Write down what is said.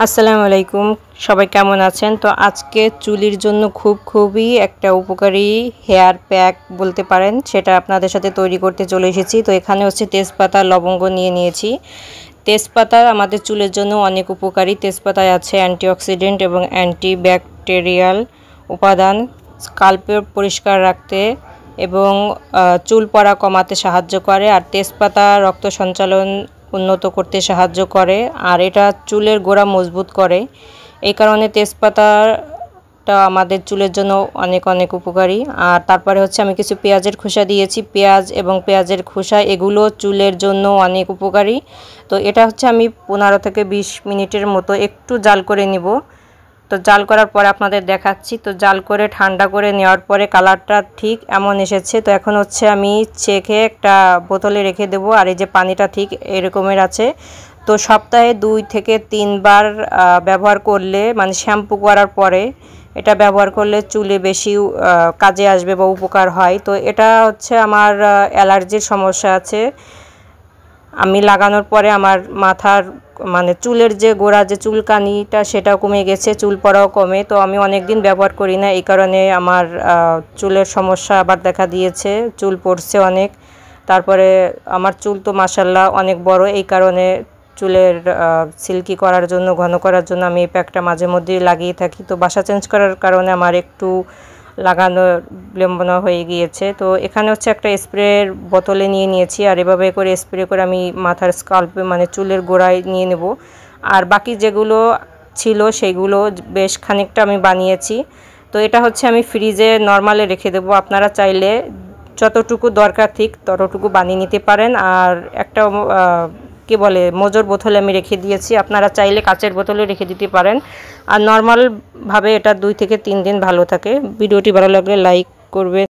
আসসালামু আলাইকুম, সবাই কেমন আছেন? তো আজকে চুলের জন্য খুবই একটা উপকারী হেয়ার প্যাক বলতে পারেন, সেটা আপনাদের সাথে তৈরি করতে চলে এসেছি। তো এখানে হচ্ছে তেজপাতা, লবঙ্গ নিয়েছি। তেজপাতা আমাদের চুলের জন্য অনেক উপকারী। তেজপাতায় আছে অ্যান্টিঅক্সিডেন্ট এবং অ্যান্টিব্যাকটেরিয়াল উপাদান, স্কাল্পে পরিষ্কার রাখতে এবং চুল পড়া কমাতে সাহায্য করে। আর তেজপাতা রক্ত সঞ্চালন উন্নত করতে সাহায্য করে, আর এটা চুলের গোড়া মজবুত করে। এই কারণে তেজপাতাটা আমাদের চুলের জন্য অনেক উপকারী। আর তারপরে হচ্ছে আমি কিছু পেঁয়াজের খোসা দিয়েছি। পেঁয়াজ এবং পেঁয়াজের খোসা এগুলো চুলের জন্য অনেক উপকারী। তো এটা হচ্ছে আমি 15 থেকে 20 মিনিটের মতো একটু জাল করে নিব। তো জাল করার পরে আপনাদের দেখাচ্ছি। তো জাল করে ঠান্ডা করে নেওয়ার পরে কালারটা ঠিক এমন এসেছে। তো এখন হচ্ছে আমি ছেঁকে একটা বোতলে রেখে দেবো। আর এই যে পানিটা ঠিক এরকমের আছে। তো সপ্তাহে 2 থেকে 3 বার ব্যবহার করলে, মানে শ্যাম্পু করার পরে এটা ব্যবহার করলে চুলে বেশি কাজে আসবে বা উপকার হয়। তো এটা হচ্ছে আমার অ্যালার্জির সমস্যা আছে। আমি লাগানোর পরে আমার মাথার মানে চুলের যে গোড়া যে চুলকানিটা সেটাও কমে গেছে, চুল পড়াও কমে। তো আমি অনেক দিন ব্যবহার করি না, এই কারণে আমার চুলের সমস্যা আবার দেখা দিয়েছে, চুল পড়ছে অনেক। তারপরে আমার চুল তো মাশাআল্লাহ অনেক বড়, এই কারণে চুলের সিল্কি করার জন্য, ঘন করার জন্য আমি এই প্যাকটা মাঝে মধ্যেই লাগিয়ে থাকি। তো বাসা চেঞ্জ করার কারণে আমার একটু লাগানো বিলম্বন হয়ে গিয়েছে। তো এখানে হচ্ছে একটা স্প্রের বোতলে নিয়েছি, আর এভাবে করে স্প্রে করে আমি মাথার স্কাল্পে মানে চুলের গোড়ায় নিয়ে নেব। আর বাকি যেগুলো ছিল সেগুলো বেশ খানিকটা আমি বানিয়েছি। তো এটা হচ্ছে আমি ফ্রিজে নরমালে রেখে দেব। আপনারা চাইলে যতটুকু দরকার ঠিক ততটুকু বানিয়ে নিতে পারেন। আর একটা কি বলে মোজোর বোতলে আমি রেখে দিয়েছি, আপনারা চাইলে কাচের বোতলে রেখে দিতে পারেন। আর নর্মালভাবে এটা 2 থেকে 3 দিন ভালো থাকে। ভিডিওটি ভালো লাগলে লাইক করবে।